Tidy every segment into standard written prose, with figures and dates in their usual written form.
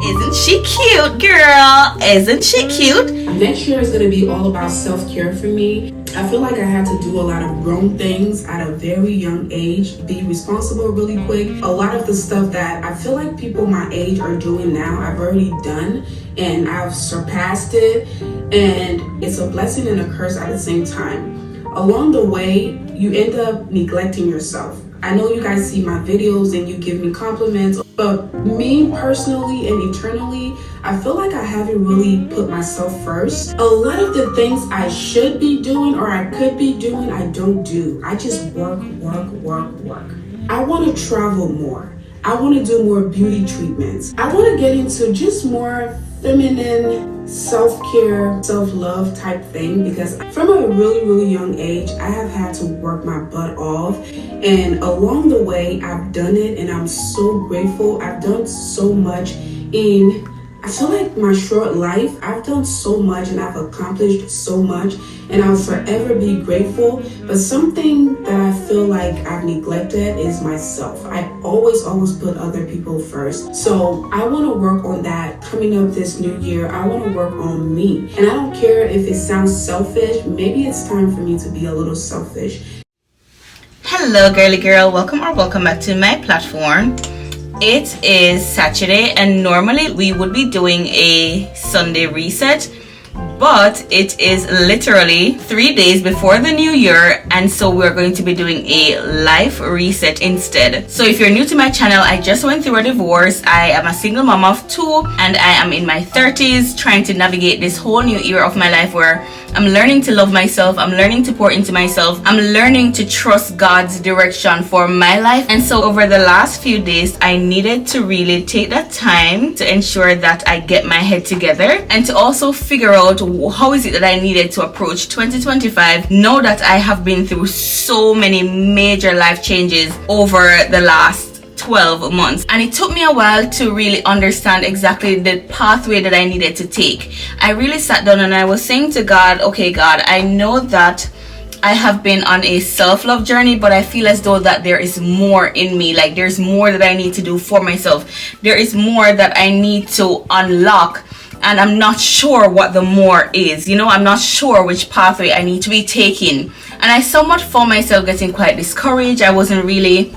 Isn't she cute, girl? Isn't she cute? Next year is going to be all about self-care for me. I feel like I had to do a lot of grown things at a very young age, be responsible really quick. A lot of the stuff that I feel like people my age are doing now, I've already done and I've surpassed it. And it's a blessing and a curse at the same time. Along the way, you end up neglecting yourself. I know you guys see my videos and you give me compliments, but me personally and eternally, I feel like I haven't really put myself first. A lot of the things I should be doing or I could be doing, I don't do. I just work. I want to travel more. I want to do more beauty treatments. I want to get into just more feminine self-care, self-love type thing, because from a really young age, I have had to work my butt off, and along the way, I've done it, and I'm so grateful. I've done so much in, I feel like my short life, I've done so much and I've accomplished so much, and I'll forever be grateful. But something that I feel like I've neglected is myself. I always put other people first. So I want to work on that coming up this new year. I want to work on me. And I don't care if it sounds selfish. Maybe it's time for me to be a little selfish. Hello, girly girl. Welcome back to my platform. It is Saturday and normally we would be doing a Sunday reset, but it is literally 3 days before the new year, and so we're going to be doing a life reset instead. So if you're new to my channel, I just went through a divorce. I am a single mom of 2 and I am in my 30s trying to navigate this whole new era of my life where I'm learning to love myself, I'm learning to pour into myself, I'm learning to trust God's direction for my life. And so over the last few days, I needed to really take that time to ensure that I get my head together and to also figure out how is it that I needed to approach 2025. Know that I have been through so many major life changes over the last 12 months, and it took me a while to really understand exactly the pathway that I needed to take. I really sat down and I was saying to God, okay God, I know that I have been on a self-love journey, but I feel as though that there is more in me. Like there's more that I need to do for myself. There is more that I need to unlock, and I'm not sure what the more is. You know, I'm not sure which pathway I need to be taking, and I somewhat found myself getting quite discouraged. I wasn't really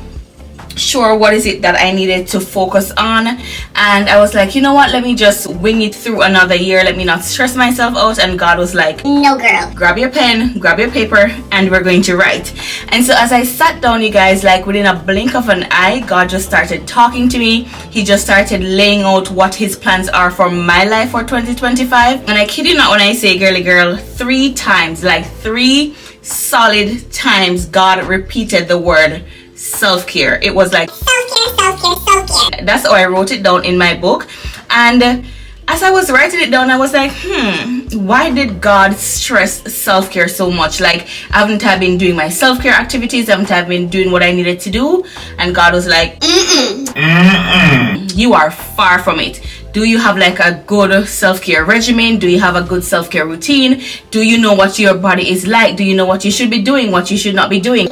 sure what is it that I needed to focus on, and I was like, you know what, let me just wing it through another year, let me not stress myself out. And God was like, no girl, grab your pen, grab your paper, and we're going to write. And so as I sat down, you guys, like within a blink of an eye, God just started talking to me. He just started laying out what his plans are for my life for 2025. And I kid you not when I say, girly girl, 3 times, like 3 solid times, God repeated the word self-care. It was like self-care. That's how I wrote it down in my book. And as I was writing it down, I was like, why did God stress self-care so much? Like, haven't I been doing my self-care activities? Haven't I been doing what I needed to do? And God was like, you are far from it. Do you have like a good self-care regimen? Do you have a good self-care routine? Do you know what your body is like? Do you know what you should be doing, what you should not be doing?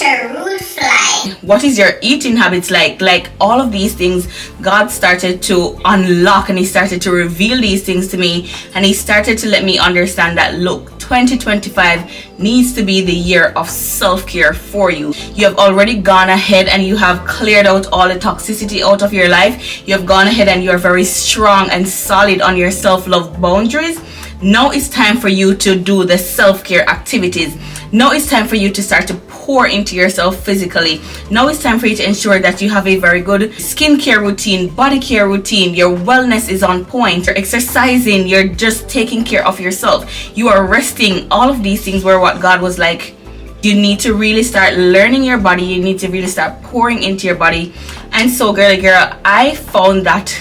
Rude fly. What is your eating habits like? Like all of these things, God started to unlock, and he started to reveal these things to me, and he started to let me understand that, look, 2025 needs to be the year of self-care for you. You have already gone ahead and you have cleared out all the toxicity out of your life. You have gone ahead and you're very strong and solid on your self-love boundaries. Now it's time for you to do the self-care activities. Now it's time for you to start to pour into yourself physically. Now it's time for you to ensure that you have a very good skincare routine, body care routine. Your wellness is on point. You're exercising. You're just taking care of yourself. You are resting. All of these things were what God was like, you need to really start learning your body. You need to really start pouring into your body. And so, girly girl, I found that,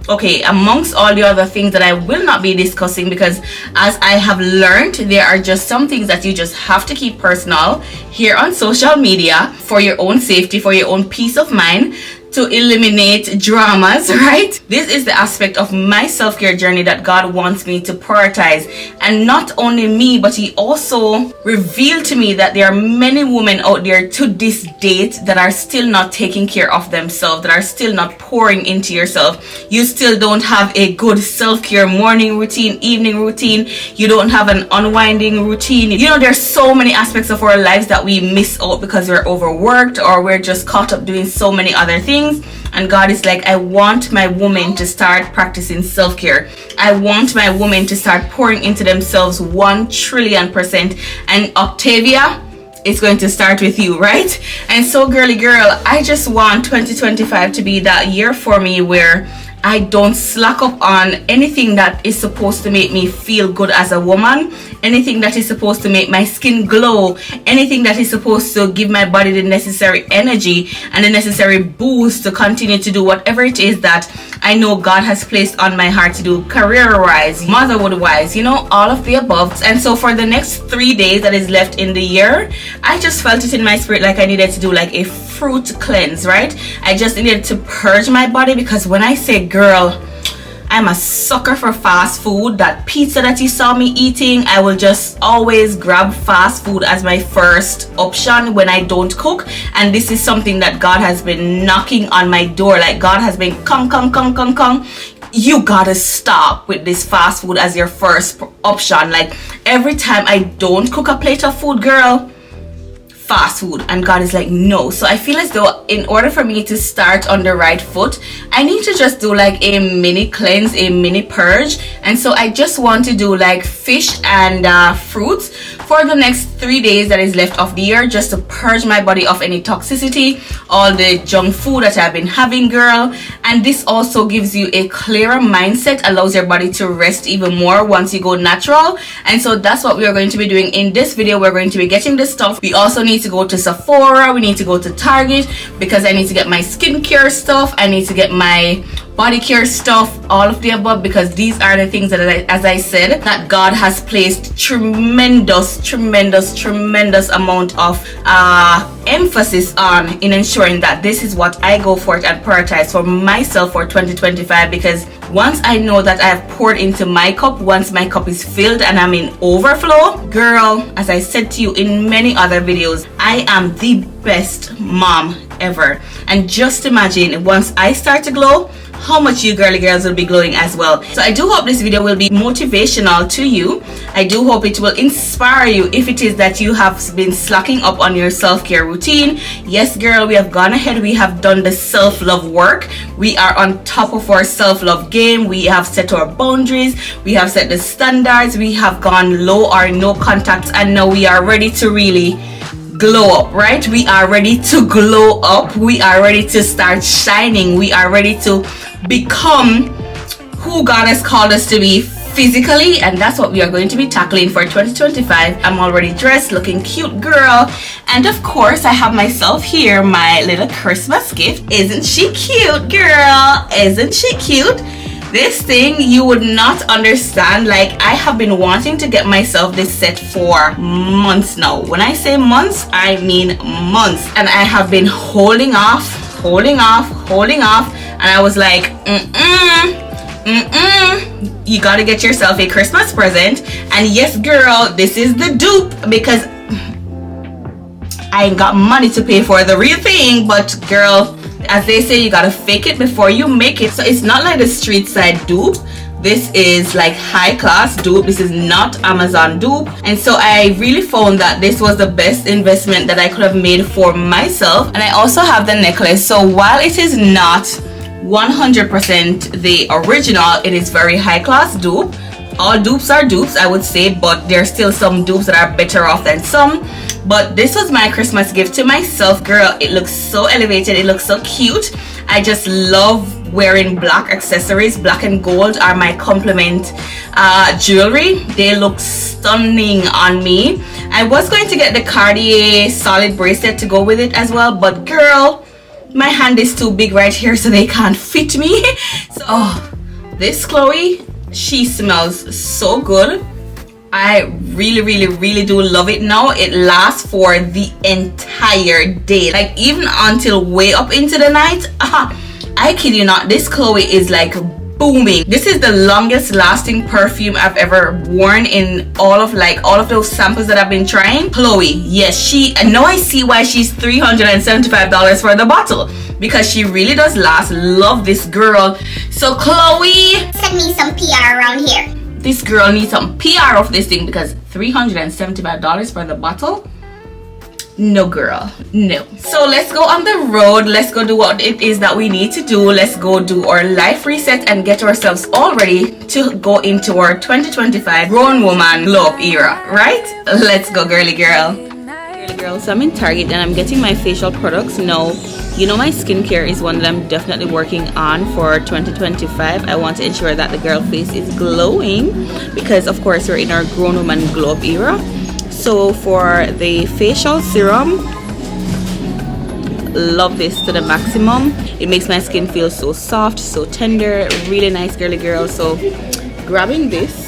okay, amongst all the other things that I will not be discussing, because as I have learned, there are just some things that you just have to keep personal here on social media for your own safety, for your own peace of mind, to eliminate dramas, right? This is the aspect of my self-care journey that God wants me to prioritize. And not only me, but he also revealed to me that there are many women out there to this date that are still not taking care of themselves, that are still not pouring into yourself. You still don't have a good self-care morning routine, evening routine. You don't have an unwinding routine. You know, there's so many aspects of our lives that we miss out because we're overworked or we're just caught up doing so many other things. And God is like, I want my women to start practicing self-care. I want my women to start pouring into themselves 1,000,000,000%. And Octavia, it's going to start with you, right? And so, girly girl, I just want 2025 to be that year for me where I don't slack up on anything that is supposed to make me feel good as a woman, anything that is supposed to make my skin glow, anything that is supposed to give my body the necessary energy and the necessary boost to continue to do whatever it is that I know God has placed on my heart to do, career-wise, motherhood-wise, you know, all of the above. And so for the next 3 days that is left in the year, I just felt it in my spirit like I needed to do like a fruit cleanse, right? I just needed to purge my body, because when I say, girl, I'm a sucker for fast food. That pizza that you saw me eating, I will just always grab fast food as my first option when I don't cook. And this is something that God has been knocking on my door. Like, God has been come. You gotta stop with this fast food as your first option. Like, every time I don't cook a plate of food, girl, fast food. And God is like, no. So I feel as though in order for me to start on the right foot, I need to just do like a mini cleanse, a mini purge. And so I just want to do like fish and fruits for the next 3 days that is left of the year, just to purge my body of any toxicity, all the junk food that I've been having, girl. And this also gives you a clearer mindset, allows your body to rest even more once you go natural. And so that's what we are going to be doing in this video. We're going to be getting this stuff. We also need to go to Sephora, we need to go to Target, because I need to get my skincare stuff, I need to get my body care stuff, all of the above, because these are the things that, as I said, that God has placed tremendous amount of emphasis on, in ensuring that this is what I go for and prioritize for myself for 2025. Because once I know that I have poured into my cup, once my cup is filled and I'm in overflow, girl, as I said to you in many other videos, I am the best mom ever. And just imagine, once I start to glow, how much you girly girls will be glowing as well. So I do hope this video will be motivational to you. I do hope it will inspire you if it is that you have been slacking up on your self-care routine. Yes, girl, we have gone ahead, we have done the self-love work, we are on top of our self-love game, we have set our boundaries, we have set the standards, we have gone low or no contact, and now we are ready to really glow up, right? We are ready to glow up, we are ready to start shining, we are ready to become who God has called us to be physically. And that's what we are going to be tackling for 2025. I'm already dressed, looking cute, girl. And of course, I have myself here, my little Christmas gift. Isn't she cute, girl? Isn't she cute? This thing, you would not understand. Like, I have been wanting to get myself this set for months now. When I say months, I mean months. And I have been holding off. And I was like, you gotta get yourself a Christmas present. And yes, girl, this is the dupe, because I ain't got money to pay for the real thing. But girl, as they say, you gotta fake it before you make it. So it's not like the street side dupe. This is like high class dupe. This is not Amazon dupe. And so I really found that this was the best investment that I could have made for myself. And I also have the necklace. So while it is not 100% the original, it is very high class dupe. All dupes are dupes, I would say, but there's still some dupes that are better off than some. But this was my Christmas gift to myself, girl. It looks so elevated, it looks so cute. I just love wearing black accessories. Black and gold are my complement jewelry. They look stunning on me. I was going to get the Cartier solid bracelet to go with it as well, but girl, my hand is too big right here, so they can't fit me. So this Chloe, she smells so good. I really do love it now. It lasts for the entire day, like even until way up into the night. I kid you not, this Chloe is like booming. This is the longest lasting perfume I've ever worn in all of those samples that I've been trying. Chloe, yes, and now I see why she's $375 for the bottle, because she really does last. Love this girl. So Chloe, send me some PR around here. This girl needs some PR of this thing, because $375 for the bottle? No girl, no. So let's go on the road. Let's go do what it is that we need to do. Let's go do our life reset and get ourselves all ready to go into our 2025 grown woman glow up era, right? Let's go, girly girl. Girly girl, so I'm in Target and I'm getting my facial products now. You know, my skincare is one that I'm definitely working on for 2025. I want to ensure that the girl face is glowing, because of course we're in our grown woman glow up era. So for the facial serum, love this to the maximum. It makes my skin feel so soft, so tender, really nice, girly girl. So grabbing this.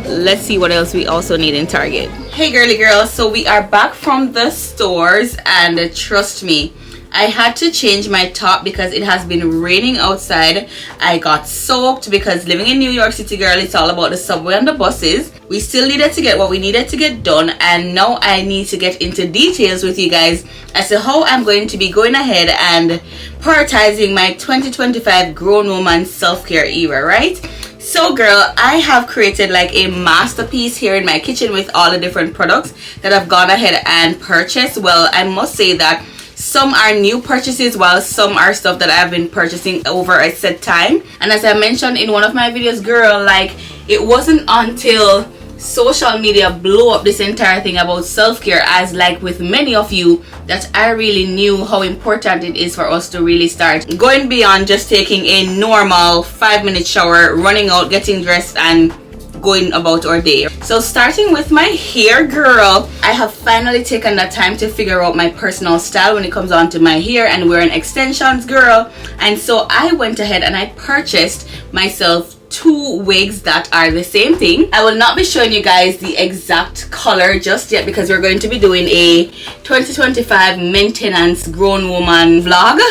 Let's see what else we also need in Target. Hey girly girls, so we are back from the stores, and trust me, I had to change my top because it has been raining outside. I got soaked because living in New York City, girl, it's all about the subway and the buses. We still needed to get what we needed to get done, and now I need to get into details with you guys as to how I'm going to be going ahead and prioritizing my 2025 grown woman self-care era, right? So girl, I have created like a masterpiece here in my kitchen with all the different products that I've gone ahead and purchased. Well, I must say that some are new purchases, while some are stuff that I've been purchasing over a set time. And as I mentioned in one of my videos, girl, like it wasn't until social media blew up this entire thing about self-care, as like with many of you, that I really knew how important it is for us to really start going beyond just taking a normal 5-minute shower, running out, getting dressed, and going about our day. So starting with my hair, girl, I have finally taken the time to figure out my personal style when it comes on to my hair and wearing extensions, girl. And so I went ahead and I purchased myself 2 wigs that are the same thing. I will not be showing you guys the exact color just yet because we're going to be doing a 2025 maintenance grown woman vlog.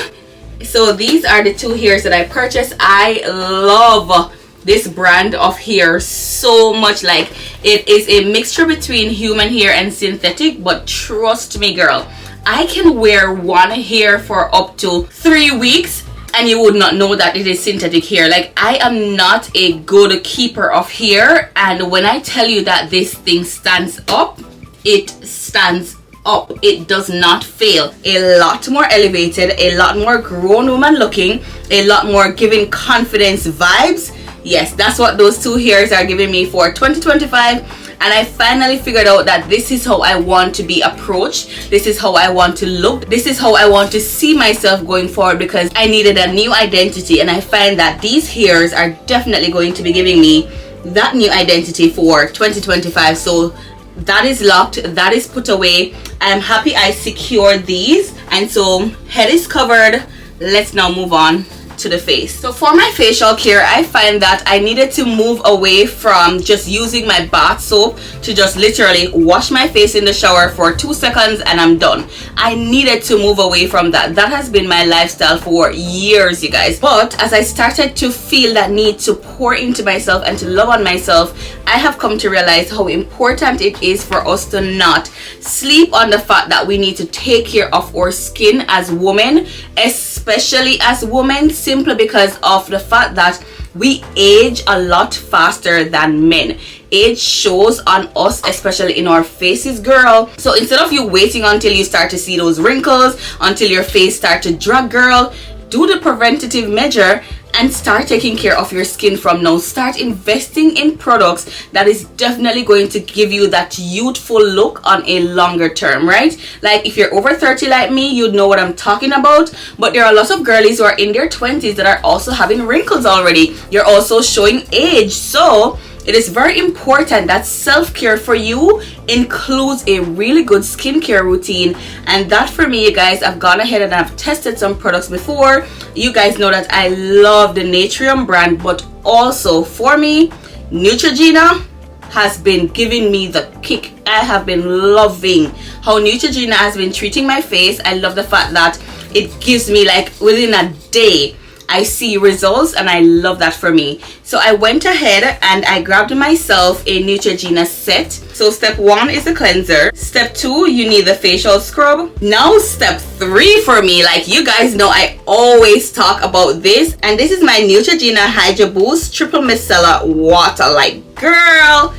So these are the 2 hairs that I purchased. I love this brand of hair so much. Like, it is a mixture between human hair and synthetic, but trust me, girl, I can wear one hair for up to 3 weeks and you would not know that it is synthetic hair. Like, I am not a good keeper of hair, and when I tell you that this thing stands up, it stands up. It does not fail. A lot more elevated, a lot more grown woman looking, a lot more giving confidence vibes. Yes, that's what those 2 hairs are giving me for 2025. And I finally figured out that this is how I want to be approached. This is how I want to look. This is how I want to see myself going forward, because I needed a new identity. And I find that these hairs are definitely going to be giving me that new identity for 2025. So that is locked. That is put away. I am happy I secured these. And so head is covered. Let's now move on to the face. So for my facial care, I find that I needed to move away from just using my bath soap to just literally wash my face in the shower for 2 seconds and I'm done. I needed to move away from that. That has been my lifestyle for years, you guys. But as I started to feel that need to pour into myself and to love on myself, I have come to realize how important it is for us to not sleep on the fact that we need to take care of our skin as women, especially as women, simply because of the fact that we age a lot faster than men. Age shows on us, especially in our faces, girl. So instead of you waiting until you start to see those wrinkles, until your face start to drag, girl, do the preventative measure and start taking care of your skin from now. Start investing in products that is definitely going to give you that youthful look on a longer term, right? Like, if you're over 30 like me, you'd know what I'm talking about. But there are a lot of girlies who are in their 20s that are also having wrinkles already. You're also showing age. So it is very important that self-care for you includes a really good skincare routine. And that for me, you guys, I've gone ahead and I've tested some products before. You guys know that I love the Natrium brand, but also for me, Neutrogena has been giving me the kick. I have been loving how Neutrogena has been treating my face. I love the fact that it gives me, like, within a day I see results, and I love that for me. So I went ahead and I grabbed myself a Neutrogena set. So step 1 is the cleanser. Step 2, you need the facial scrub. Now step 3 for me, like you guys know I always talk about this, and this is my Neutrogena Hydro Boost Triple Micellar Water. Like, girl,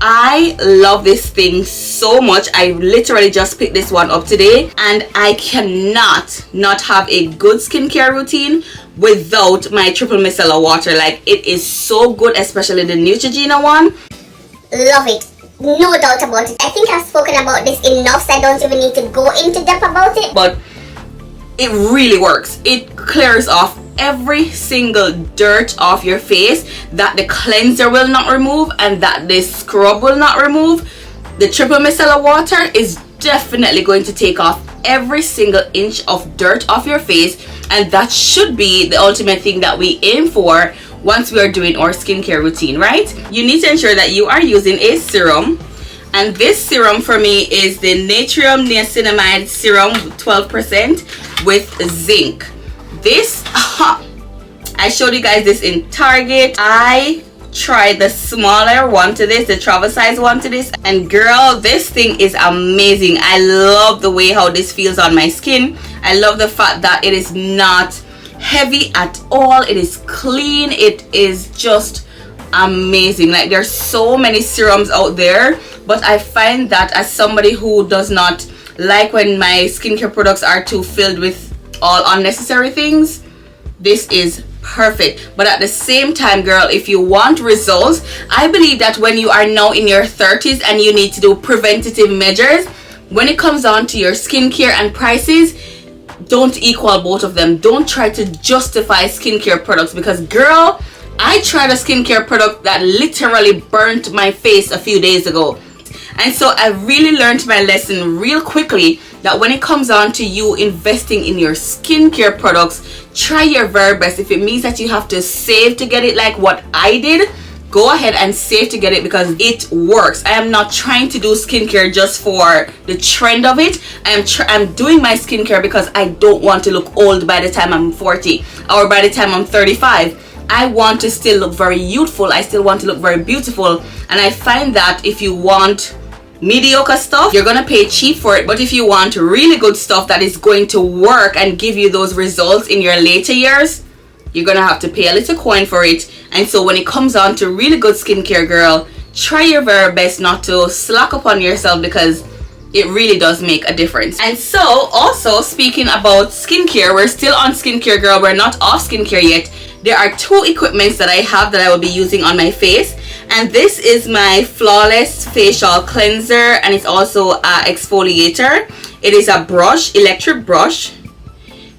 I love this thing so much. I literally just picked this one up today, and I cannot not have a good skincare routine without my triple micellar water. Like, it is so good, especially the Neutrogena one. Love it. No doubt about it. I think I've spoken about this enough, so I don't even need to go into depth about it. But it really works. It clears off every single dirt off your face that the cleanser will not remove and that the scrub will not remove. The triple micellar water is definitely going to take off every single inch of dirt off your face, and that should be the ultimate thing that we aim for once we are doing our skincare routine, right? You need to ensure that you are using a serum, and this serum for me is the Natrium Niacinamide Serum 12% with zinc. This, I showed you guys this in Target. I tried the smaller one to this, the travel size one to this, and girl, this thing is amazing. I love the way how this feels on my skin. I love the fact that it is not heavy at all. It is clean. It is just amazing. Like, there's so many serums out there, but I find that as somebody who does not like when my skincare products are too filled with all unnecessary things, this is perfect. But at the same time, girl, if you want results, I believe that when you are now in your 30s and you need to do preventative measures, when it comes on to your skincare and prices, don't equal both of them. Don't try to justify skincare products, because girl, I tried a skincare product that literally burnt my face a few days ago. And so I really learned my lesson real quickly, that when it comes on to you investing in your skincare products, try your very best. If it means that you have to save to get it, like what I did, go ahead and save to get it, because it works. I am not trying to do skincare just for the trend of it. I'm doing my skincare because I don't want to look old by the time I'm 40 or by the time I'm 35. I want to still look very youthful. I still want to look very beautiful. And I find that if you want mediocre stuff, you're gonna pay cheap for it. But if you want really good stuff that is going to work and give you those results in your later years, you're gonna have to pay a little coin for it. And so when it comes on to really good skincare, girl, try your very best not to slack up on yourself, because it really does make a difference. And so, also speaking about skincare, we're still on skincare, girl. We're not off skincare yet. There are 2 equipments that I have that I will be using on my face, and this is my Flawless Facial Cleanser, and it's also an exfoliator. It is a brush, electric brush.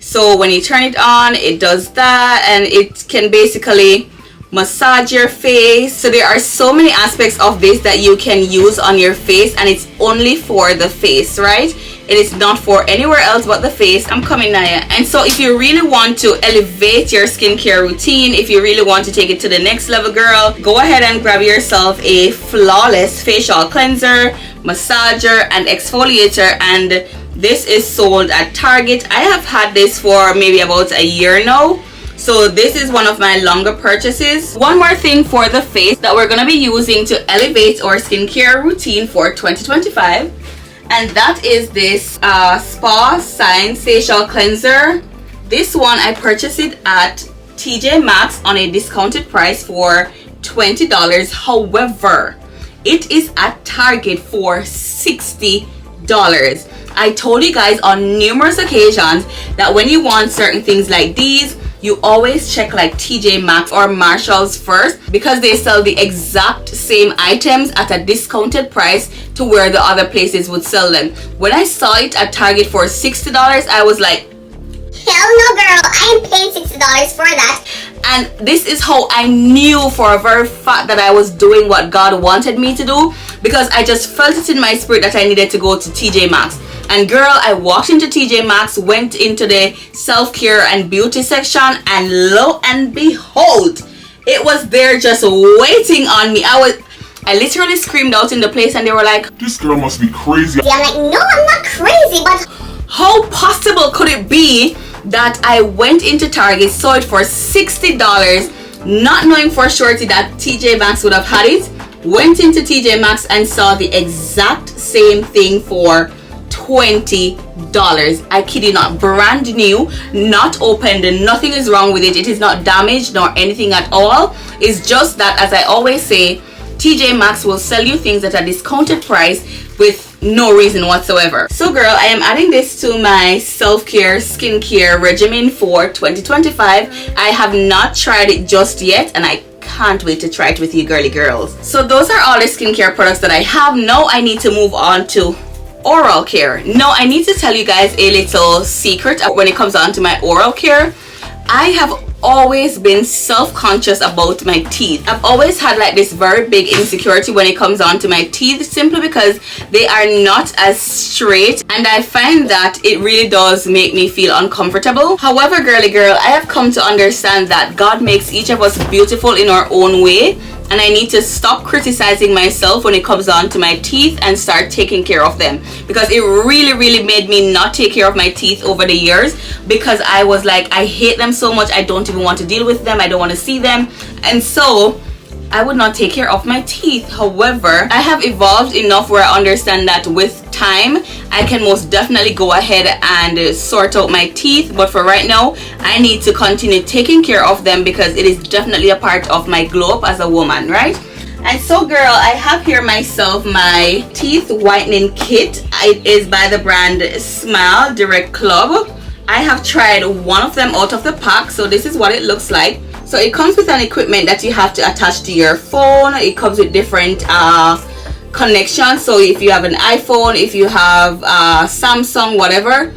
So when you turn it on, it does that, and it can basically massage your face. So there are so many aspects of this that you can use on your face, and it's only for the face, right? It is not for anywhere else but the face. I'm coming, Naya. And so if you really want to elevate your skincare routine, if you really want to take it to the next level, girl, go ahead and grab yourself a Flawless Facial Cleanser, massager, and exfoliator. And this is sold at Target. I have had this for maybe about a year now. So this is one of my longer purchases. One more thing for the face that we're going to be using to elevate our skincare routine for 2025. And that is this Spa Science Facial Cleanser. This one, I purchased it at TJ Maxx on a discounted price for $20. However, it is at Target for $60. I told you guys on numerous occasions that when you want certain things like these, you always check like TJ Maxx or Marshalls first, because they sell the exact same items at a discounted price to where the other places would sell them. When I saw it at Target for $60, I was like, hell no, girl, I ain't paying $60 for that. and this is how I knew for a very fact that I was doing what God wanted me to do, because I just felt it in my spirit that I needed to go to TJ Maxx. And girl, I walked into TJ Maxx, went into the self-care and beauty section, and lo and behold, it was there just waiting on me. I literally screamed out in the place and they were like, this girl must be crazy. I'm like, no, I'm not crazy, but how possible could it be that I went into Target, saw it for $60, not knowing for surety that TJ Maxx would have had it, went into TJ Maxx and saw the exact same thing for $20. I kid you not, brand new, not opened, nothing is wrong with it. It is not damaged nor anything at all. It's just that, as I always say, TJ Maxx will sell you things at a discounted price with no reason whatsoever. So girl, I am adding this to my self-care skincare regimen for 2025. I have not tried it just yet and I can't wait to try it with you girly girls. So those are all the skincare products that I have. Now I need to move on to oral care. Now I need to tell you guys a little secret when it comes on to my oral care. I have always been self-conscious about my teeth. I've always had like this very big insecurity when it comes on to my teeth, simply because they are not as straight, and I find that it really does make me feel uncomfortable. However, girly girl, I have come to understand that God makes each of us beautiful in our own way, and I need to stop criticizing myself when it comes on to my teeth and start taking care of them, because it really made me not take care of my teeth over the years, because I was like, I hate them so much, I don't even want to deal with them, I don't want to see them, and so I would not take care of my teeth. However, I have evolved enough where I understand that with time I can most definitely go ahead and sort out my teeth, but for right now I need to continue taking care of them because it is definitely a part of my glow up as a woman, right? And so girl, I have here myself my teeth whitening kit. It is by the brand Smile Direct Club. I have tried one of them out of the pack, so this is what it looks like. So it comes with an equipment that you have to attach to your phone. It comes with different connections, so if you have an iPhone, if you have Samsung, whatever,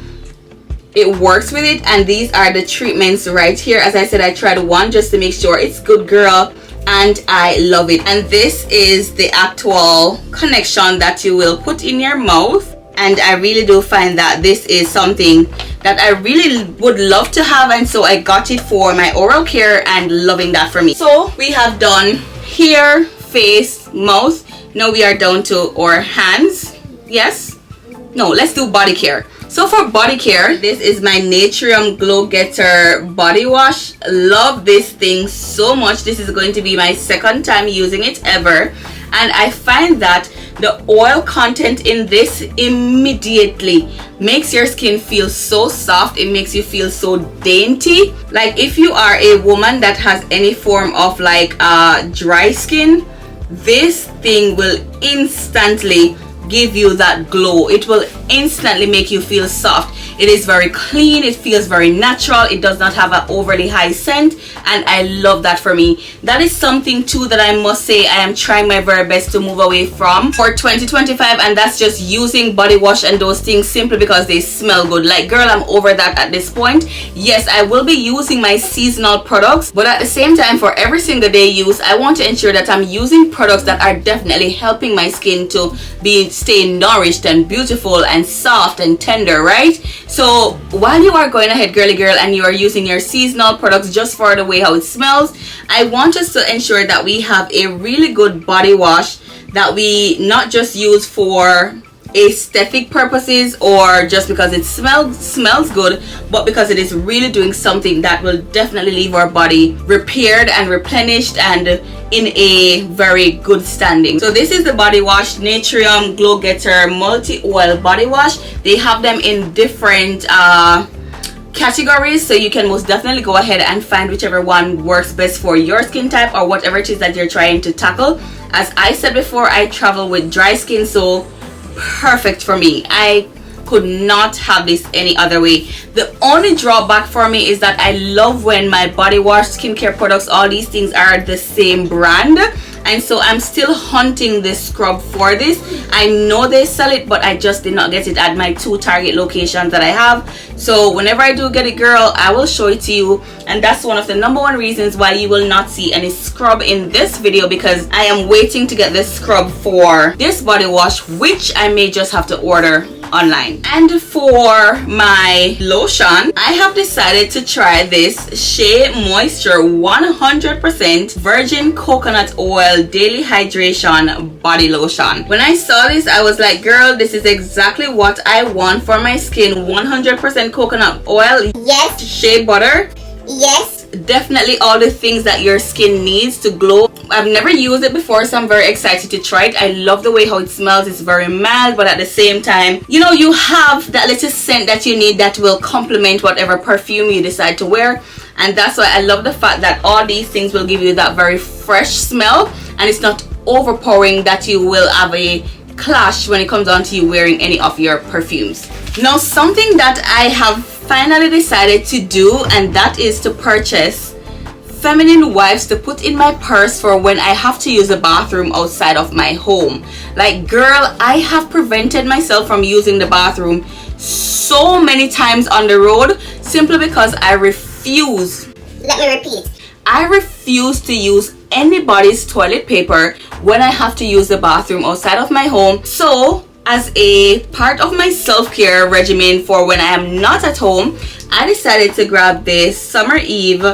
it works with it. And these are the treatments right here. As I said, I tried one just to make sure it's good, girl, and I love it. And this is the actual connection that you will put in your mouth, and I really do find that this is something that I really would love to have, and so I got it for my oral care and loving that for me. So we have done hair, face, mouth. Now we are down to our hands. Yes? No, let's do body care. So for body care, this is my Natrium Glow Getter body wash. Love this thing so much. This is going to be my second time using it ever, and I find that the oil content in this immediately makes your skin feel so soft. It makes you feel so dainty. Like if you are a woman that has any form of like dry skin, this thing will instantly give you that glow. It will instantly make you feel soft. It is very clean, it feels very natural, it does not have an overly high scent, and I love that for me. That is something too that I must say I am trying my very best to move away from for 2025, and that's just using body wash and those things simply because they smell good. Like girl, I'm over that at this point. Yes, I will be using my seasonal products, but at the same time, for every single day use, I want to ensure that I'm using products that are definitely helping my skin to stay nourished and beautiful and soft and tender, right? So while you are going ahead, girly girl, and you are using your seasonal products just for the way how it smells, I want us to ensure that we have a really good body wash that we not just use for aesthetic purposes or just because it smells good, but because it is really doing something that will definitely leave our body repaired and replenished and in a very good standing. So this is the body wash, Natrium Glow Getter multi-oil body wash. They have them in different categories, so you can most definitely go ahead and find whichever one works best for your skin type or whatever it is that you're trying to tackle. As I said before, I travel with dry skin, so perfect for me. I could not have this any other way. The only drawback for me is that I love when my body wash, skincare products, all these things are the same brand, and so I'm still hunting this scrub for this. I know they sell it, but I just did not get it at my 2 Target locations that I have. So whenever I do get it, girl, I will show it to you, and that's one of the #1 reasons why you will not see any scrub in this video, because I am waiting to get this scrub for this body wash, which I may just have to order online. And for my lotion, I have decided to try this Shea Moisture 100% virgin coconut oil daily hydration body lotion. When I saw this, I was like, girl, this is exactly what I want for my skin. 100% coconut oil. Yes. Shea butter. Yes. Definitely all the things that your skin needs to glow. I've never used it before, so I'm very excited to try it. I love the way how it smells. It's very mild, but at the same time, you know, you have that little scent that you need that will complement whatever perfume you decide to wear. And that's why I love the fact that all these things will give you that very fresh smell, and it's not overpowering that you will have a clash when it comes down to you wearing any of your perfumes. Now, something that I have finally decided to do, and that is to purchase feminine wipes to put in my purse for when I have to use the bathroom outside of my home. Like, girl, I have prevented myself from using the bathroom so many times on the road simply because I refuse. Let me repeat. I refuse to use anybody's toilet paper when I have to use the bathroom outside of my home. So, as a part of my self-care regimen for when I am not at home, I decided to grab this Summer Eve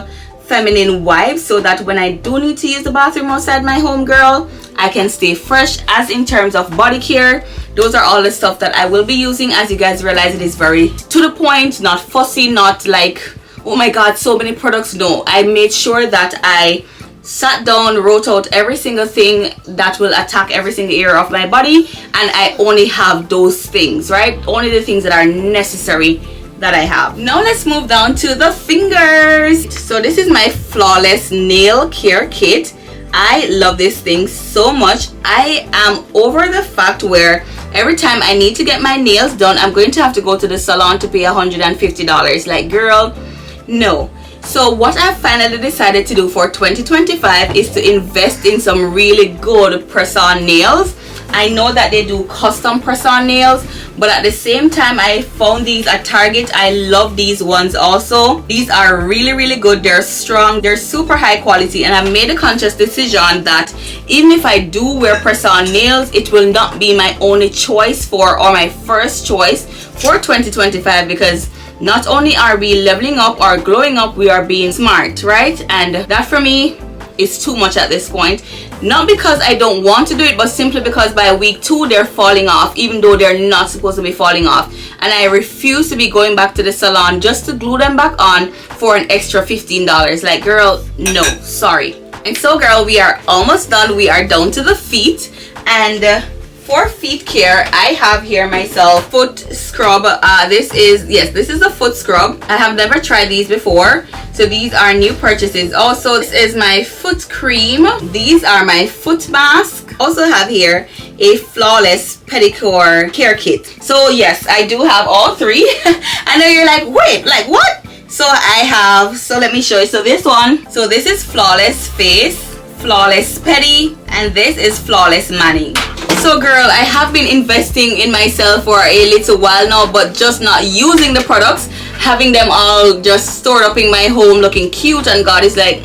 feminine wipes so that when I do need to use the bathroom outside my home, girl, I can stay fresh. As in terms of body care, those are all the stuff that I will be using. As you guys realize, it is very to the point, not fussy, not like, oh my god, so many products. No, I made sure that I sat down, wrote out every single thing that will attack every single area of my body, and I only have those things, right? Only the things that are necessary that I have. Now let's move down to the fingers. So this is my Flawless Nail Care Kit. I love this thing so much. I am over the fact where every time I need to get my nails done, I'm going to have to go to the salon to pay $150. Like, girl, no. So what I finally decided to do for 2025 is to invest in some really good press-on nails. I know that they do custom press-on nails, but at the same time, I found these at Target. I love these ones also. These are really, really good. They're strong. They're super high quality, and I made a conscious decision that even if I do wear press-on nails, it will not be my only choice for, or my first choice for 2025, because not only are we leveling up or glowing up, we are being smart, right? And that for me is too much at this point. Not because I don't want to do it, but simply because by week 2 they're falling off, even though they're not supposed to be falling off. And I refuse to be going back to the salon just to glue them back on for an extra $15. Like, girl, no, sorry. And so, girl, we are almost done. We are down to the feet. And for feet care, I have here myself foot scrub. This is a foot scrub. I have never tried these before, so these are new purchases. Also, this is my foot cream. These are my foot mask. Also have here a Flawless Pedicure Care Kit. So yes, I do have all three. I know you're like, wait, like what? So I have, so let me show you. So this one, so this is Flawless Face, Flawless Pedi, and this is Flawless Mani. So girl, I have been investing in myself for a little while now, but just not using the products, having them all just stored up in my home looking cute, and God is like,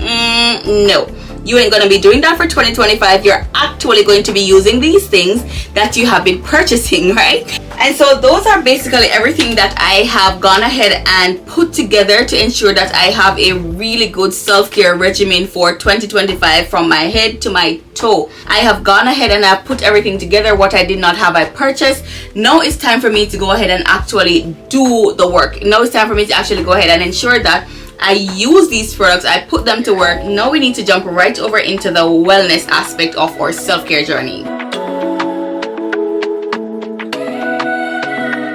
no, you ain't gonna be doing that for 2025. You're actually going to be using these things that you have been purchasing, right? And so those are basically everything that I have gone ahead and put together to ensure that I have a really good self-care regimen for 2025 from my head to my toe. I have gone ahead and I've put everything together. What I did not have, I purchased. Now it's time for me to go ahead and actually do the work. Now it's time for me to actually go ahead and ensure that I use these products, I put them to work. Now we need to jump right over into the wellness aspect of our self-care journey.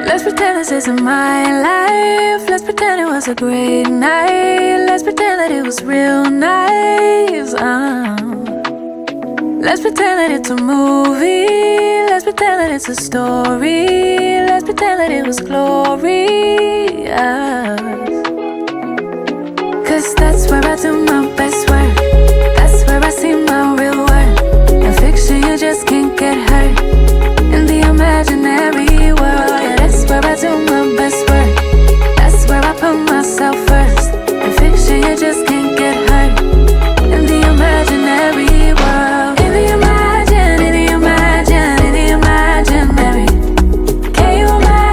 Let's pretend this isn't my life. Let's pretend it was a great night. Let's pretend that it was real nice. Let's pretend that it's a movie. Let's pretend that it's a story. Let's pretend that it was glorious. Cause that's where I do my best work. That's where I see my real worth. In fiction you just can't get hurt. In the imaginary world, yeah, that's where I do my best work. That's where I put myself first. In fiction you just can't get hurt. In the imaginary world. In the imaginary. Can you imagine?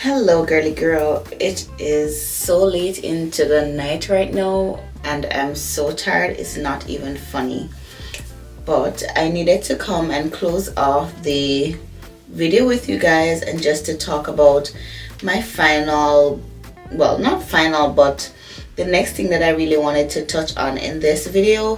Hello girly girl, it is so late into the night right now and I'm so tired it's not even funny, but I needed to come and close off the video with you guys and just to talk about my final, well not final, but the next thing that I really wanted to touch on in this video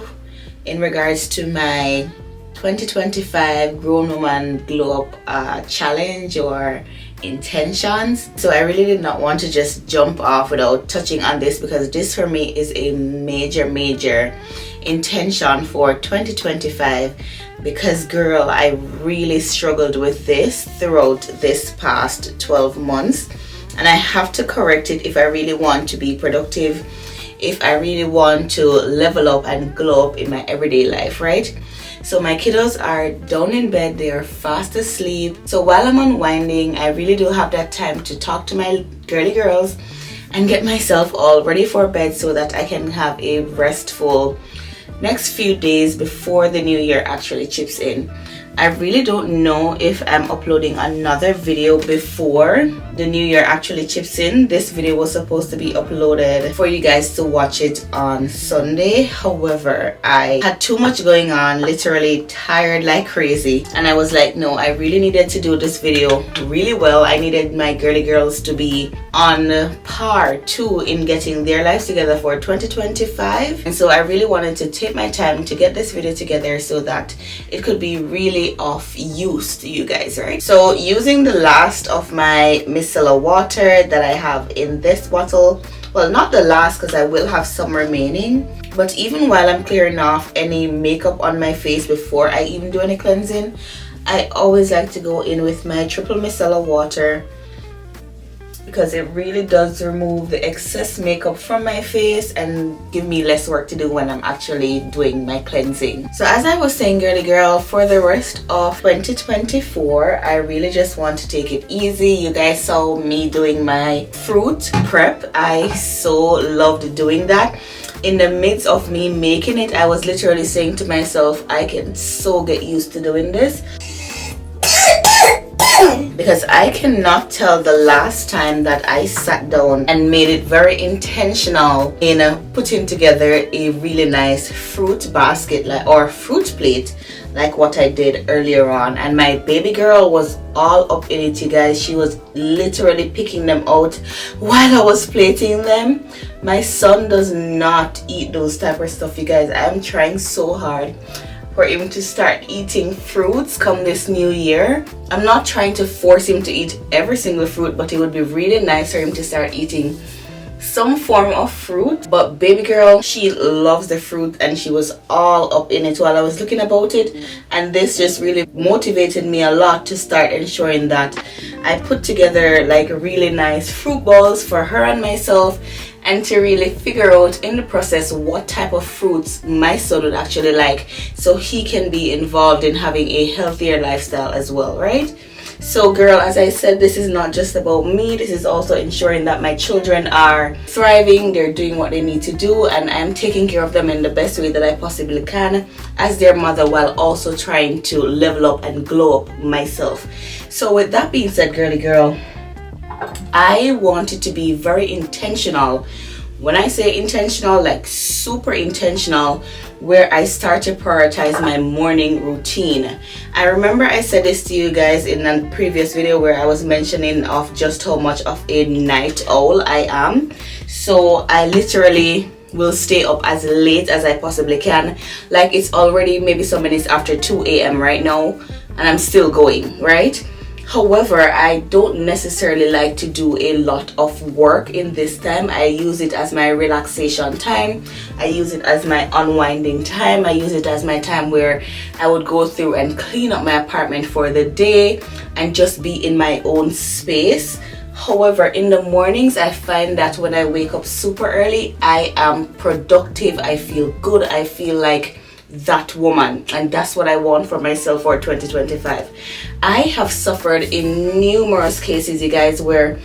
in regards to my 2025 grown woman glow up challenge or intentions. So I really did not want to just jump off without touching on this, because this for me is a major intention for 2025, because girl, I really struggled with this throughout this past 12 months and I have to correct it if I really want to be productive, if I really want to level up and glow up in my everyday life, right? So my kiddos are down in bed, they are fast asleep. So while I'm unwinding, I really do have that time to talk to my girly girls and get myself all ready for bed so that I can have a restful next few days before the new year actually chips in. I really don't know if I'm uploading another video before the new year actually chips in. This video was supposed to be uploaded for you guys to watch it on Sunday. However, I had too much going on, literally tired like crazy, and I was like, no, I really needed to do this video really well. I needed my girly girls to be on par too in getting their lives together for 2025, and so I really wanted to take my time to get this video together so that it could be really of use to you guys, right? So using the last of my micellar water that I have in this bottle, well not the last because I will have some remaining, but even while I'm clearing off any makeup on my face before I even do any cleansing, I always like to go in with my triple micellar water, because it really does remove the excess makeup from my face and give me less work to do when I'm actually doing my cleansing. So as I was saying, girly girl, for the rest of 2024, I really just want to take it easy. You guys saw me doing my fruit prep. I so loved doing that. In the midst of me making it, I was literally saying to myself, I can so get used to doing this, because I cannot tell the last time that I sat down and made it very intentional in putting together a really nice fruit basket or fruit plate like what I did earlier on. And my baby girl was all up in it, you guys. She was literally picking them out while I was plating them. My son does not eat those type of stuff, you guys. I'm trying so hard for him to start eating fruits come this new year. I'm not trying to force him to eat every single fruit, but it would be really nice for him to start eating some form of fruit. But baby girl, she loves the fruit and she was all up in it while I was looking about it, and this just really motivated me a lot to start ensuring that I put together like really nice fruit balls for her and myself, and to really figure out in the process what type of fruits my son would actually like, so he can be involved in having a healthier lifestyle as well, right? So girl, as I said, this is not just about me, this is also ensuring that my children are thriving, they're doing what they need to do, and I'm taking care of them in the best way that I possibly can as their mother, while also trying to level up and glow up myself. So with that being said, girly girl, I wanted to be very intentional. When I say intentional, like super intentional, where I start to prioritize my morning routine. I remember I said this to you guys in a previous video where I was mentioning of just how much of a night owl I am. So I literally will stay up as late as I possibly can. Like it's already maybe some minutes after 2 a.m. right now and I'm still going, right? However, I don't necessarily like to do a lot of work in this time. I use it as my relaxation time. I use it as my unwinding time. I use it as my time where I would go through and clean up my apartment for the day and just be in my own space. However, in the mornings, I find that when I wake up super early, I am productive. I feel good. I feel like that woman, and that's what I want for myself for 2025. I have suffered in numerous cases, you guys, where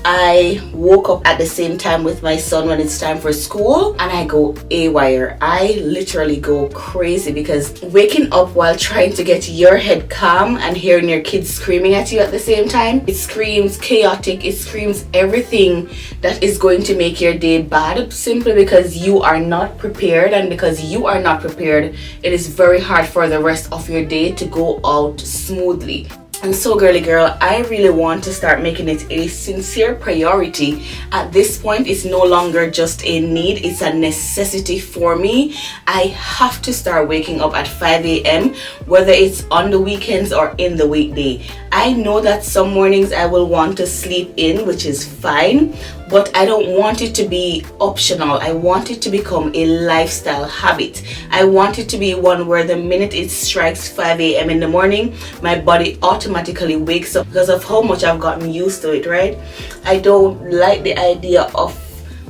I woke up at the same time with my son when it's time for school, and I go AWire. I literally go crazy, because waking up while trying to get your head calm and hearing your kids screaming at you at the same time, it screams chaotic, it screams everything that is going to make your day bad, simply because you are not prepared. And because you are not prepared, it is very hard for the rest of your day to go out smoothly. And so, girly girl, I really want to start making it a sincere priority. At this point, it's no longer just a need, it's a necessity for me. I have to start waking up at 5 a.m., whether it's on the weekends or in the weekday. I know that some mornings I will want to sleep in, which is fine, but I don't want it to be optional. I want it to become a lifestyle habit. I want it to be one where the minute it strikes 5 a.m. in the morning, my body automatically wakes up, because of how much I've gotten used to it, right? I don't like the idea of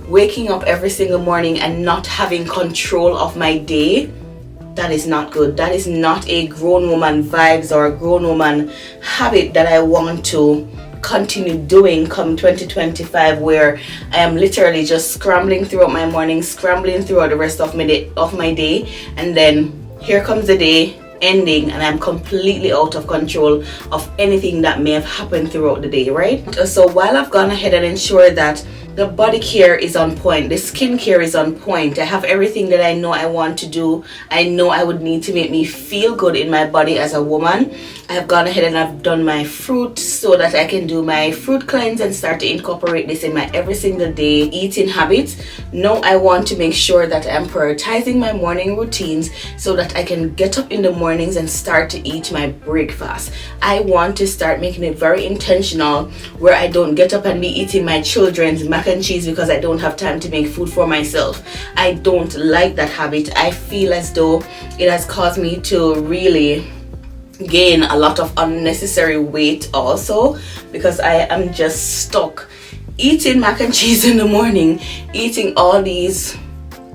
waking up every single morning and not having control of my day. That is not good. That is not a grown woman vibes or a grown woman habit that I want to continue doing come 2025, where I am literally just scrambling throughout my morning, scrambling throughout the rest of my day, and then here comes the day ending and I'm completely out of control of anything that may have happened throughout the day, right? So while I've gone ahead and ensured that the body care is on point, the skin care is on point, I have everything that I know I want to do, I know I would need to make me feel good in my body as a woman, I have gone ahead and I've done my fruit so that I can do my fruit cleanse and start to incorporate this in my every single day eating habits. Now I want to make sure that I'm prioritizing my morning routines so that I can get up in the mornings and start to eat my breakfast. I want to start making it very intentional, where I don't get up and be eating my children's mac and cheese because I don't have time to make food for myself. I don't like that habit. I feel as though it has caused me to really gain a lot of unnecessary weight also, because I am just stuck eating mac and cheese in the morning, eating all these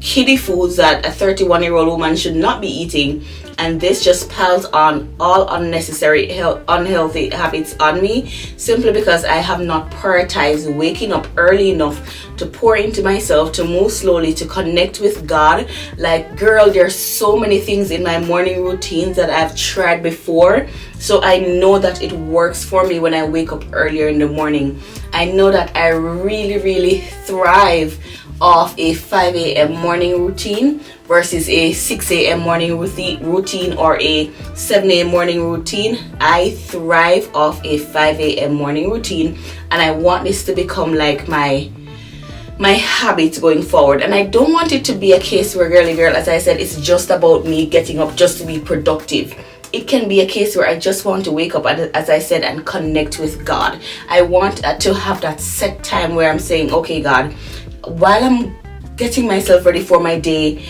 kiddie foods that a 31-year-old woman should not be eating, and this just piles on all unnecessary unhealthy habits on me, simply because I have not prioritized waking up early enough to pour into myself, to move slowly, to connect with God. Like, girl, there's so many things in my morning routines that I've tried before, so I know that it works for me when I wake up earlier in the morning. I know that I really thrive off a 5 a.m. morning routine versus a 6 a.m. morning routine or a 7 a.m. morning routine. I thrive off a 5 a.m. morning routine, and I want this to become like my habit going forward. And I don't want it to be a case where, girly girl, as I said, it's just about me getting up just to be productive. It can be a case where I just want to wake up, as I said, and connect with God. I want to have that set time where I'm saying, okay, God, while I'm getting myself ready for my day,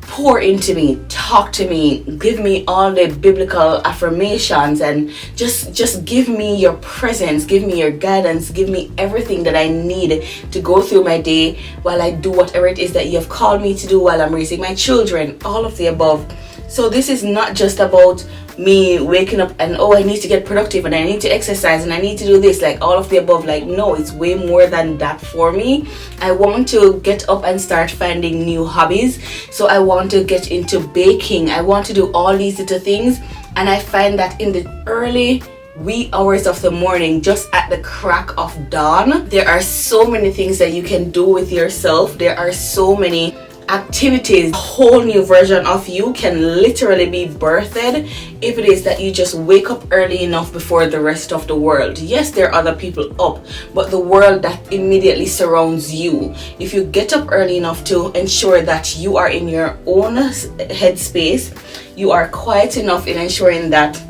pour into me, talk to me, give me all the biblical affirmations, and just give me your presence, give me your guidance, give me everything that I need to go through my day while I do whatever it is that you have called me to do, while I'm raising my children, all of the above. So this is not just about me waking up and, oh, I need to get productive and I need to exercise and I need to do this, like all of the above. Like, no, it's way more than that for me. I want to get up and start finding new hobbies. So I want to get into baking. I want to do all these little things, and I find that in the early wee hours of the morning, just at the crack of dawn, there are so many things that you can do with yourself. There are so many activities. A whole new version of you can literally be birthed if it is that you just wake up early enough before the rest of the world. Yes, there are other people up, but the world that immediately surrounds you, if you get up early enough to ensure that you are in your own headspace, you are quiet enough in ensuring that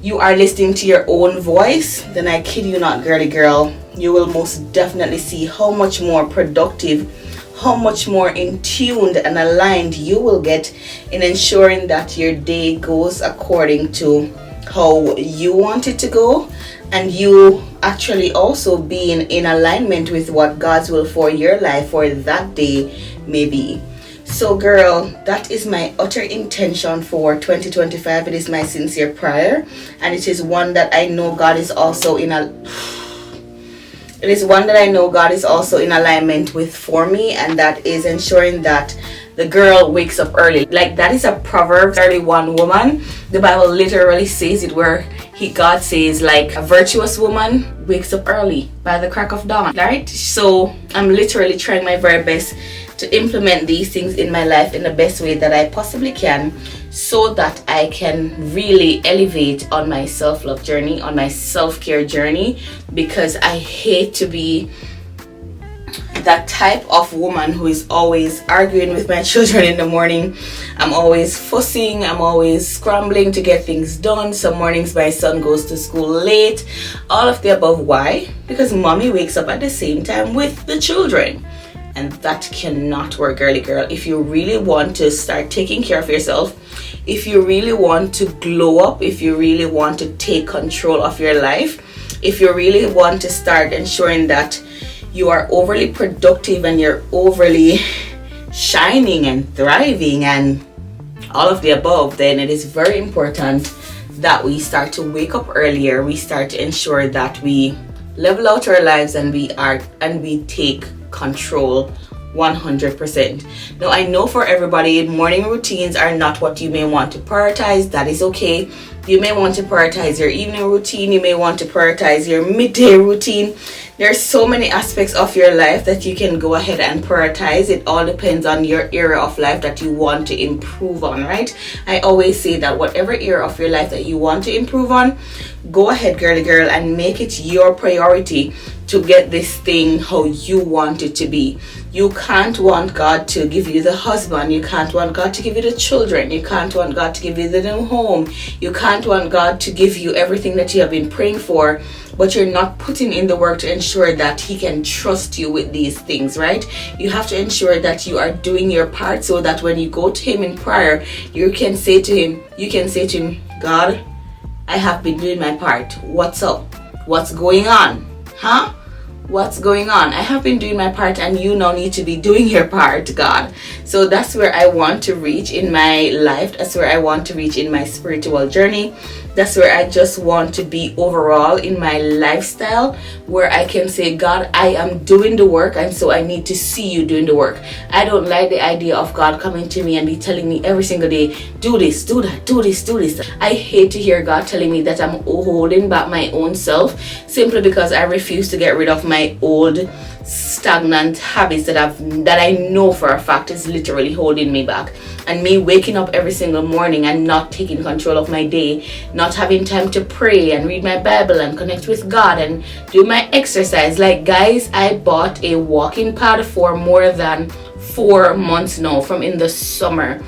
you are listening to your own voice, then I kid you not, girly girl, you will most definitely see how much more productive, how much more in tuned and aligned you will get in ensuring that your day goes according to how you want it to go, and you actually also being in alignment with what God's will for your life for that day may be. So girl, that is my utter intention for 2025. It is my sincere prayer, and it is one that I know God is also It is one that I know God is also in alignment with for me, and that is ensuring that the girl wakes up early. Like, that is a Proverbs 31 woman. The Bible literally says it, where God says, like, a virtuous woman wakes up early by the crack of dawn, right? So I'm literally trying my very best to implement these things in my life in the best way that I possibly can, so that I can really elevate on my self-love journey, on my self-care journey, because I hate to be that type of woman who is always arguing with my children in the morning. I'm always fussing, I'm always scrambling to get things done. Some mornings my son goes to school late, all of the above. Why? Because mommy wakes up at the same time with the children, and that cannot work, girly girl. If you really want to start taking care of yourself, if you really want to glow up, if you really want to take control of your life, if you really want to start ensuring that you are overly productive and you're overly shining and thriving and all of the above, then it is very important that we start to wake up earlier. We start to ensure that we level out our lives and we take control 100%. Now, I know for everybody, morning routines are not what you may want to prioritize. That is okay. You may want to prioritize your evening routine. You may want to prioritize your midday routine. There's so many aspects of your life that you can go ahead and prioritize. It all depends on your area of life that you want to improve on, right? I always say that whatever area of your life that you want to improve on, go ahead, girly girl, and make it your priority to get this thing how you want it to be. You can't want God to give you the husband. You can't want God to give you the children. You can't want God to give you the new home. You can't want God to give you everything that you have been praying for, but you're not putting in the work to ensure that He can trust you with these things, right? You have to ensure that you are doing your part, so that when you go to Him in prayer, you can say to Him, God, I have been doing my part. What's up? What's going on? Huh? What's going on? I have been doing my part, and you now need to be doing your part, God. So that's where I want to reach in my life. That's where I want to reach in my spiritual journey. That's where I just want to be overall in my lifestyle, where I can say, God, I am doing the work, and so I need to see you doing the work. I don't like the idea of God coming to me and be telling me every single day, do this, do that, do this, do this. I hate to hear God telling me that I'm holding back my own self simply because I refuse to get rid of my old stagnant habits that I know for a fact is literally holding me back. And me waking up every single morning and not taking control of my day, not having time to pray and read my Bible and connect with God and do my exercise. Like, guys, I bought a walking pad for more than 4 months now, from in the summer.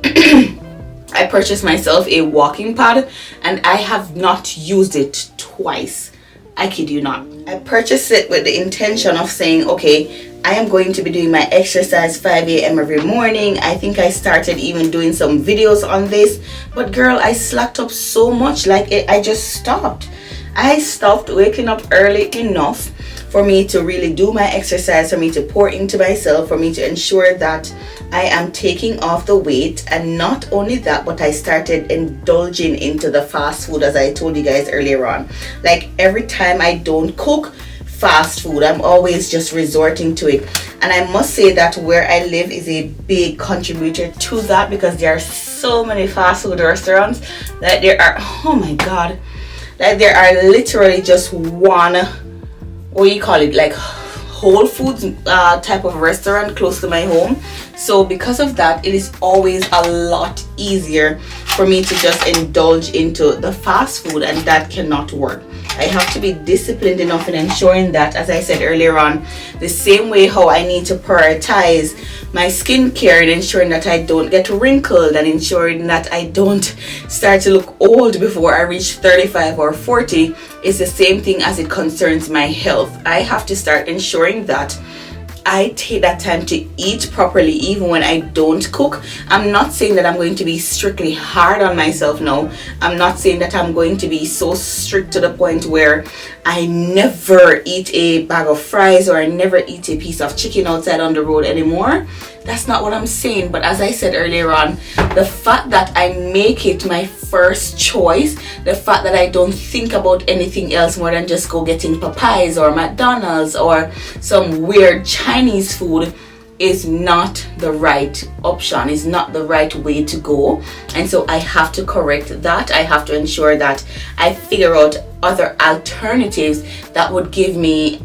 I purchased myself a walking pad and I have not used it twice. I kid you not. I purchased it with the intention of saying, okay, I am going to be doing my exercise 5 a.m. every morning. I think I started even doing some videos on this. But girl, I slacked up so much. I just stopped. I stopped waking up early enough for me to really do my exercise, for me to pour into myself, for me to ensure that I am taking off the weight. And not only that, but I started indulging into the fast food, as I told you guys earlier on. Like, every time I don't cook fast food, I'm always just resorting to it. And I must say that where I live is a big contributor to that, because there are so many fast food restaurants that there are, oh my god, like there are literally just one, what do you call it, like Whole Foods type of restaurant close to my home. So because of that, it is always a lot easier for me to just indulge into the fast food, and that cannot work. I have to be disciplined enough in ensuring that, as I said earlier on, the same way how I need to prioritize my skincare and ensuring that I don't get wrinkled and ensuring that I don't start to look old before I reach 35 or 40, is the same thing as it concerns my health. I have to start ensuring that I take that time to eat properly, even when I don't cook. I'm not saying that I'm going to be strictly hard on myself now. I'm not saying that I'm going to be so strict to the point where I never eat a bag of fries or I never eat a piece of chicken outside on the road anymore. That's not what I'm saying. But as I said earlier on, the fact that I make it my first choice, the fact that I don't think about anything else more than just go getting Popeyes or McDonald's or some weird Chinese food, is not the right option, is not the right way to go. And so I have to correct that. I have to ensure that I figure out other alternatives that would give me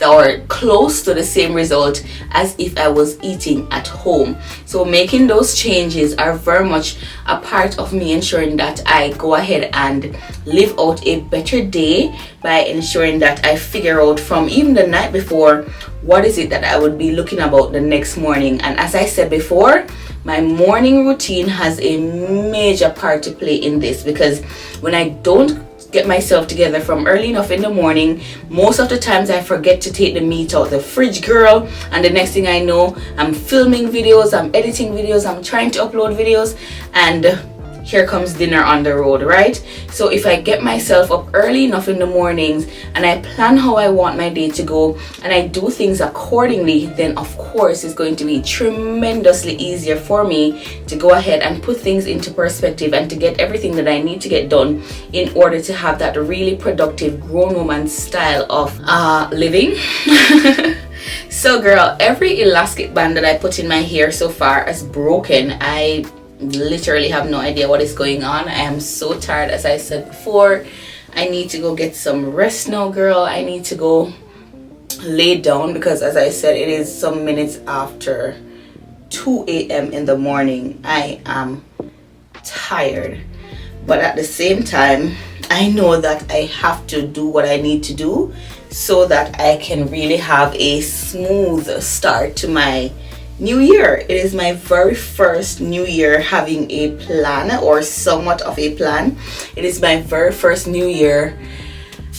or close to the same result as if I was eating at home. So making those changes are very much a part of me ensuring that I go ahead and live out a better day by ensuring that I figure out from even the night before what is it that I would be looking about the next morning. And as I said before, my morning routine has a major part to play in this, because when I don't get myself together from early enough in the morning, most of the times I forget to take the meat out the fridge, girl, and the next thing I know, I'm filming videos, I'm editing videos, I'm trying to upload videos, and here comes dinner on the road, right? So if I get myself up early enough in the mornings and I plan how I want my day to go and I do things accordingly, then of course it's going to be tremendously easier for me to go ahead and put things into perspective and to get everything that I need to get done in order to have that really productive grown woman style of living. So girl, every elastic band that I put in my hair so far is broken. I literally have no idea what is going on. I am so tired. As I said before, I need to go get some rest now, girl. I need to go lay down because, as I said, it is some minutes after 2 a.m. in the morning. I am tired, but at the same time I know that I have to do what I need to do so that I can really have a smooth start to my new year. It is my very first new year having a plan, or somewhat of a plan. It is my very first new year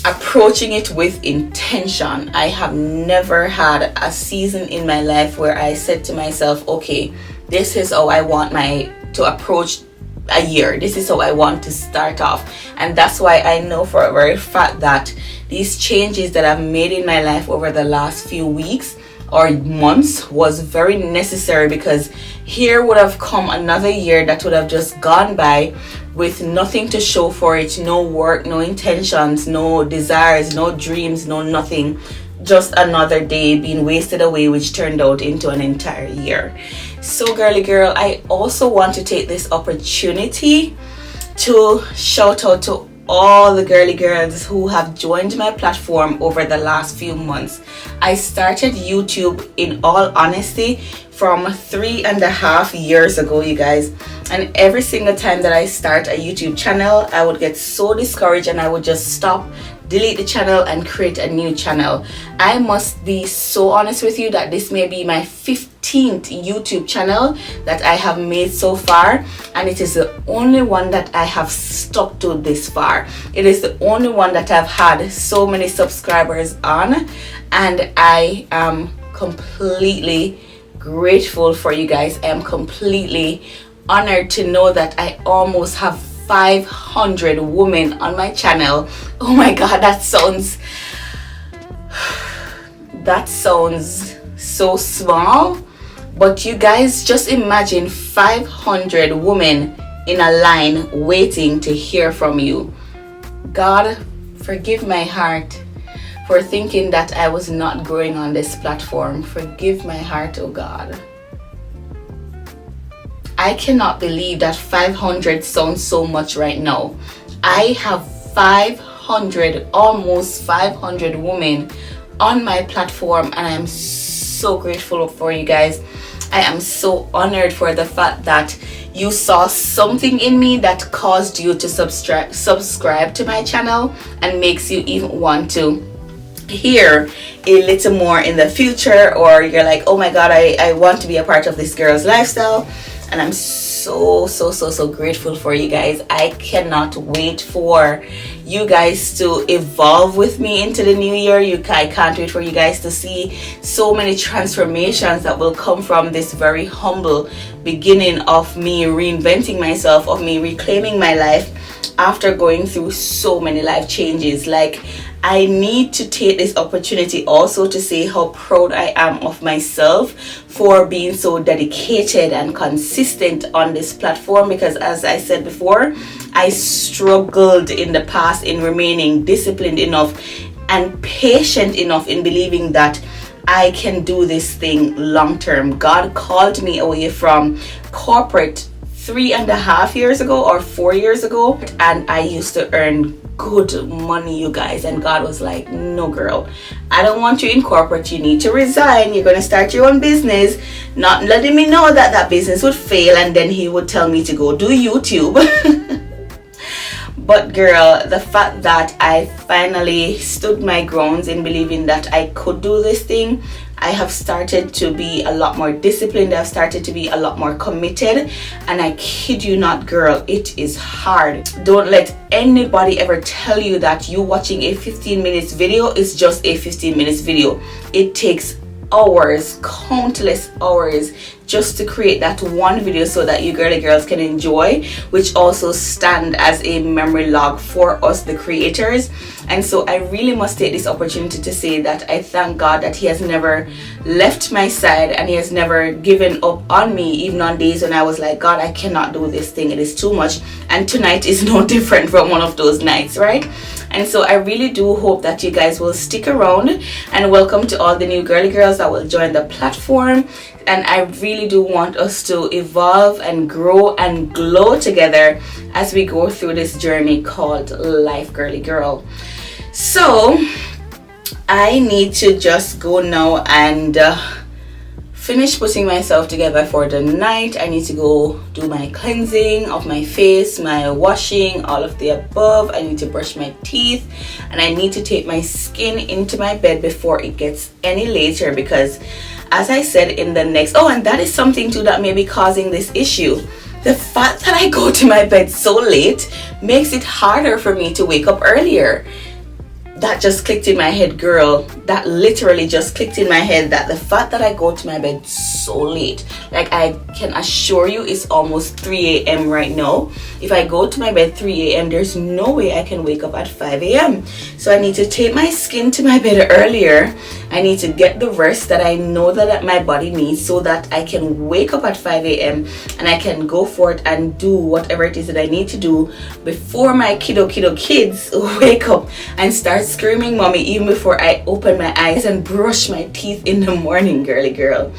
approaching it with intention. I have never had a season in my life where I said to myself, okay, this is how I want to approach a year. This is how I want to start off. And that's why I know for a very fact that these changes that I've made in my life over the last few weeks or months was very necessary, because here would have come another year that would have just gone by with nothing to show for it, no work, no intentions, no desires, no dreams, no nothing, just another day being wasted away, which turned out into an entire year. So girly girl, I also want to take this opportunity to shout out to all the girly girls who have joined my platform over the last few months. I started YouTube, in all honesty, from 3.5 years ago, you guys, and every single time that I start a YouTube channel, I would get so discouraged and I would just stop, delete the channel and create a new channel. I must be so honest with you that this may be my 15th YouTube channel that I have made so far, and it is the only one that I have stuck to this far. It is the only one that I've had so many subscribers on, and I am completely grateful for you guys. I am completely honored to know that I almost have 500 women on my channel. Oh my god, that sounds so small, but you guys just imagine 500 women in a line waiting to hear from you. God, forgive my heart for thinking that I was not growing on this platform. Forgive my heart, oh God. I cannot believe that 500 sounds so much right now. I have 500, almost 500 women on my platform, and I am so grateful for you guys. I am so honored for the fact that you saw something in me that caused you to subscribe to my channel and makes you even want to hear a little more in the future, or you're like, oh my god, I want to be a part of this girl's lifestyle. And I'm so grateful for you guys. I cannot wait for you guys to evolve with me into the new year. I can't wait for you guys to see so many transformations that will come from this very humble beginning of me reinventing myself, of me reclaiming my life after going through so many life changes. Like, I need to take this opportunity also to say how proud I am of myself for being so dedicated and consistent on this platform, because as I said before, I struggled in the past in remaining disciplined enough and patient enough in believing that I can do this thing long term. God called me away from corporate 3.5 years ago or 4 years ago, and I used to earn good money, you guys, and God was like, no girl, I don't want you in corporate. You need to resign. You're gonna start your own business. Not letting me know that that business would fail, and then he would tell me to go do YouTube. But girl, the fact that I finally stood my grounds in believing that I could do this thing, I have started to be a lot more disciplined. I've started to be a lot more committed, and I kid you not, girl, it is hard. Don't let anybody ever tell you that you watching a 15 minutes video is just a 15 minutes video. It takes hours, countless hours, just to create that one video so that you girly girls can enjoy, which also stand as a memory log for us, the creators. And so I really must take this opportunity to say that I thank God that he has never left my side, and he has never given up on me, even on days when I was like, God, I cannot do this thing, it is too much. And tonight is no different from one of those nights, right? And so I really do hope that you guys will stick around, and welcome to all the new girly girls that will join the platform. And I really do want us to evolve and grow and glow together as we go through this journey called life, girly girl. So I need to just go now and finish putting myself together for the night. I need to go do my cleansing of my face, my washing, all of the above. I need to brush my teeth, and I need to take my skin into my bed before it gets any later, because as I said in the next, and that is something too that may be causing this issue. The fact that I go to my bed so late makes it harder for me to wake up earlier. That just clicked in my head, girl. That literally just clicked in my head, that the fact that I go to my bed so late, like I can assure you it's almost 3 a.m. right now. If I go to my bed 3 a.m., there's no way I can wake up at 5 a.m. So I need to take my skin to my bed earlier. I need to get the rest that I know that my body needs so that I can wake up at 5 a.m. and I can go for it and do whatever it is that I need to do before my kiddo kids wake up and start screaming mommy, even before I open my eyes and brush my teeth in the morning, girly girl.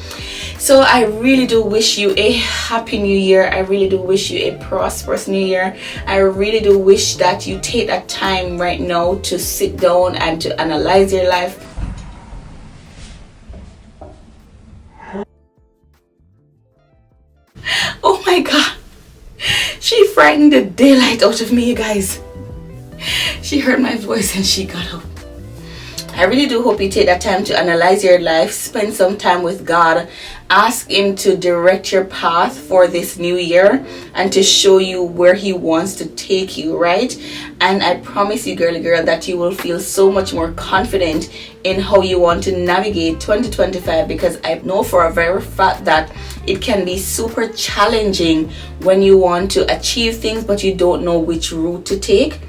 So I really do wish you a happy new year. I really do wish you a prosperous new year. I really do wish that you take that time right now to sit down and to analyze your life. Oh my God, she frightened the daylight out of me, you guys. She heard my voice and she got up. I really do hope you take that time to analyze your life, spend some time with God, ask him to direct your path for this new year and to show you where he wants to take you, right? And I promise you, girly girl, that you will feel so much more confident in how you want to navigate 2025, because I know for a very fact that it can be super challenging when you want to achieve things but you don't know which route to take.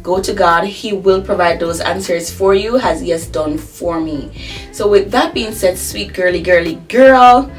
Go to God. He will provide those answers for you, as he has done for me. So with that being said, sweet girly girl,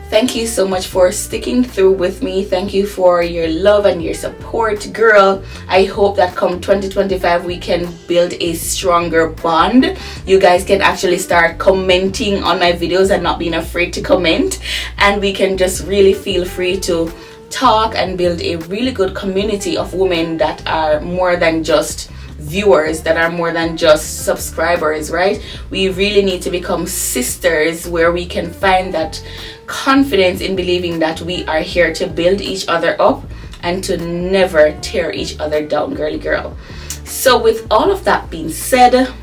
thank you so much for sticking through with me. Thank you for your love and your support, girl. I hope that come 2025 we can build a stronger bond. You guys can actually start commenting on my videos and not being afraid to comment, and we can just really feel free to talk and build a really good community of women that are more than just viewers, that are more than just subscribers, right? We really need to become sisters, where we can find that confidence in believing that we are here to build each other up and to never tear each other down, girly girl. So with all of that being said,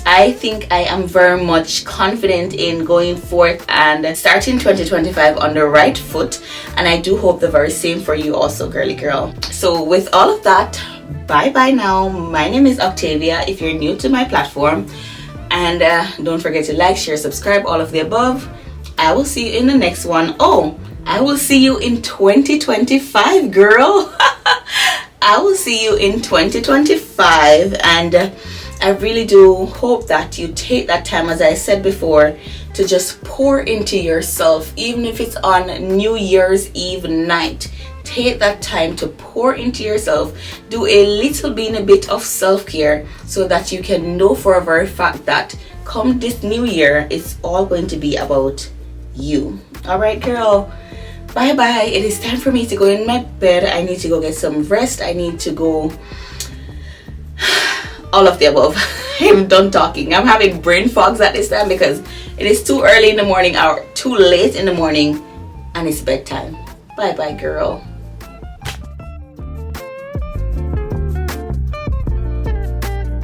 I think I am very much confident in going forth and starting 2025 on the right foot, and I do hope the very same for you also, girly girl. So with all of that, bye bye now. My name is Octavia if you're new to my platform, and don't forget to like, share, subscribe, all of the above. I will see you in the next one. I will see you in 2025, girl. I will see you in 2025, and I really do hope that you take that time, as I said before, to just pour into yourself, even if it's on New Year's Eve night. Take that time to pour into yourself. Do a little bit of self-care so that you can know for a very fact that come this new year, it's all going to be about you. All right, girl. Bye bye. It is time for me to go in my bed. I need to go get some rest. I need to go all of the above. I'm done talking. I'm having brain fogs at this time because it is too early in the morning or too late in the morning and it's bedtime. Bye bye, girl.